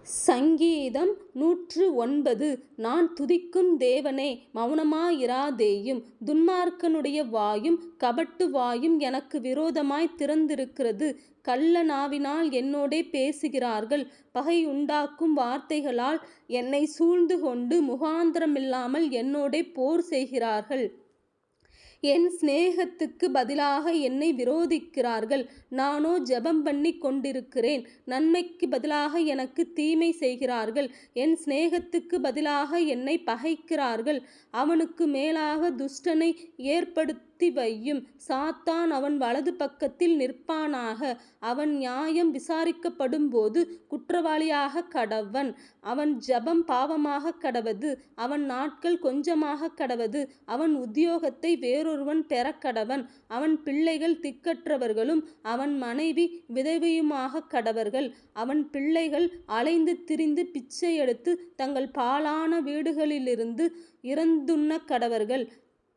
சங்கீதம் 109. நான் துதிக்கும் தேவனே, மௌனமாயிராதேயும். துன்மார்க்கனுடைய வாயும் கபட்டு வாயும் எனக்கு விரோதமாய் திறந்திருக்கிறது. கள்ள நாவினால் என்னோடே பேசுகிறார்கள். பகை உண்டாக்கும் வார்த்தைகளால் என்னை சூழ்ந்து கொண்டு முகாந்திரமில்லாமல் என்னோடே போர் செய்கிறார்கள். என் சிநேகத்துக்கு பதிலாக என்னை விரோதிக்கிறார்கள். நானோ ஜெபம் பண்ணி கொண்டிருக்கிறேன். நன்மைக்கு பதிலாக எனக்கு தீமை செய்கிறார்கள். என் சிநேகத்துக்கு பதிலாக என்னை பகைக்கிறார்கள். அவனுக்கு மேலாக துஷ்டனை ஏற்படுத்தி வையும். சாத்தான் அவன் வலது பக்கத்தில் நிற்பானாக. அவன் நியாயம் விசாரிக்கப்படும்போது குற்றவாளியாக கடவன். அவன் ஜெபம் பாவமாக கடவது. அவன் நாட்கள் கொஞ்சமாக கடவது. அவன் உத்தியோகத்தை வேறொருவன் பெறக்கடவன். அவன் பிள்ளைகள் திக்கற்றவர்களும் அவன் மனைவி விதவையுமாக கடவர்கள். அவன் பிள்ளைகள் அலைந்து திரிந்து பிச்சை எடுத்து தங்கள் பாழான வீடுகளிலிருந்து இறந்துண்ண கடவர்கள்.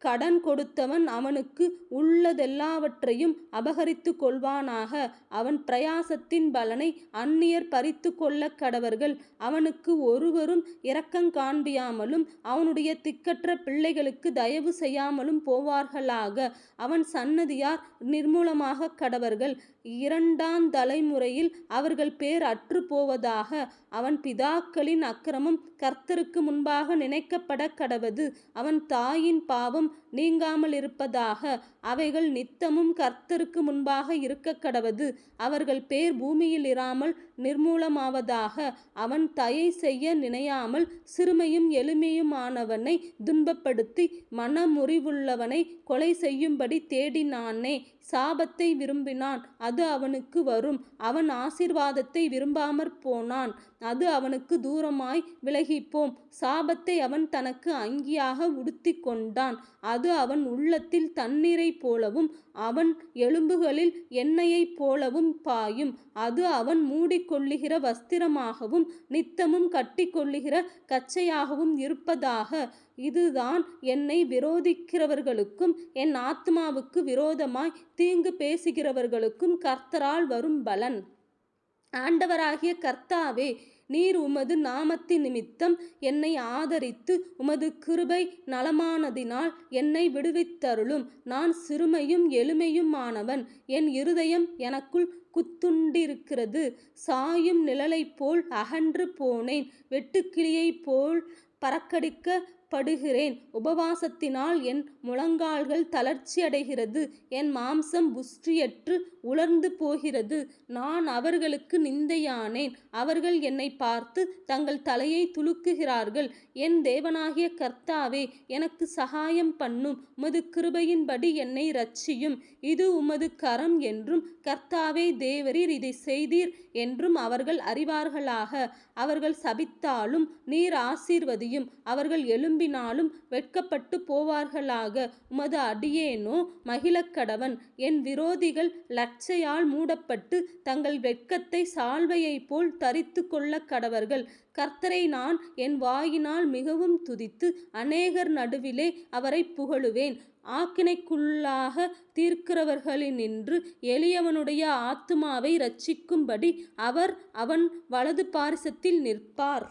கடன் கொடுத்தவன் அவனுக்கு உள்ளதெல்லாவற்றையும் அபகரித்து கொள்வானாக. அவன் பிரயாசத்தின் பலனை அந்நியர் பறித்து கொள்ள கடவர்கள். அவனுக்கு ஒருவரும் இரக்கம் காண்பியாமலும் அவனுடைய திக்கற்ற பிள்ளைகளுக்கு தயவு செய்யாமலும் போவார்களாக. அவன் சன்னதியார் நிர்மூலமாக கடவர்கள். இரண்டாம் தலைமுறையில் அவர்கள் பேர் அற்று போவதாக. அவன் பிதாக்களின் அக்கிரமம் கர்த்தருக்கு முன்பாக நினைக்கப்பட கடவது. அவன் தாயின் பாவம் நீங்காமலிருப்பதாக. அவைகள் நித்தமும் கர்த்தருக்கு முன்பாக இருக்க கடவது. அவர்கள் பேர் பூமியில் இராமல் நிர்மூலமாவதாக. அவன் தயை செய்ய நினையாமல் சிறுமையும் எளிமையுமானவனை துன்பப்படுத்தி மனமுறிவுள்ளவனை கொலை செய்யும்படி தேடினானே. சாபத்தை விரும்பினான், அது அவனுக்கு வரும். அவன் ஆசீர்வாதத்தை விரும்பாமற் போனான், அது அவனுக்கு தூரமாய் விலகிப்போம். சாபத்தை அவன் தனக்கு அங்கியாக உடுத்தி கொண்டான், அது அவன் உள்ளத்தில் தண்ணீரைப் போலவும் அவன் எலும்புகளில் எண்ணெயைப் போலவும் பாயும். அது அவன் மூடிக்கொள்ளுகிற வஸ்திரமாகவும் நித்தமும் கட்டிக்கொள்ளுகிற கச்சையாகவும் இருப்பதாக. இதுதான் என்னை விரோதிக்கிறவர்களுக்கும் என் ஆத்துமாவுக்கு விரோதமாய் தீங்கு பேசுகிறவர்களுக்கும் கர்த்தரால் வரும் பலன். ஆண்டவராகிய கர்த்தாவே, நீர் உமது நாமத்தின் நிமித்தம் என்னை ஆதரித்து உமது கிருபை நலமானதினால் என்னை விடுவித்தருளும். நான் சிறுமையும் எளிமையுமானவன். என் இருதயம் எனக்குள் குத்துண்டிருக்கிறது. சாயும் நிழலைப் போல் அகன்று போனேன். வெட்டுக்கிளியைப் போல் பறக்கடிக்கப்படுகிறேன். உபவாசத்தினால் என் முழங்கால்கள் தளர்ச்சி அடைகிறது. என் மாம்சம் புஷ்டியற்று உலர்ந்து போகிறது. நான் அவர்களுக்கு நிந்தையானேன். அவர்கள் என்னை பார்த்து தங்கள் தலையை துலுக்குகிறார்கள். என் தேவனாகிய கர்த்தாவே, எனக்கு சகாயம் பண்ணும். உமது கிருபையின்படி என்னை இரட்சியும். இது உமது கரம் என்றும் கர்த்தாவே தேவரீர் இதை செய்தீர் என்றும் அவர்கள் அறிவார்களாக. அவர்கள் சபித்தாலும் நீர் ஆசீர்வதியும். அவர்கள் எழும்பினாலும் வெட்கப்பட்டு போவார்களாக. உமது அடியேனோ மகிழக்கடவன். என் விரோதிகள் லட்சையால் மூடப்பட்டு தங்கள் வெட்கத்தை சால்வையைப் போல் தரித்து கொள்ள கடவர்கள். கர்த்தரை நான் என் வாயினால் மிகவும் துதித்து அநேகர் நடுவிலே அவரை புகழுவேன். ஆக்கினைக்குள்ளாக தீர்க்கிறவர்களினின்று எளியவனுடைய ஆத்துமாவை இரட்சிக்கும்படி அவர் அவன் வலது பாரிசத்தில் நிற்பார்.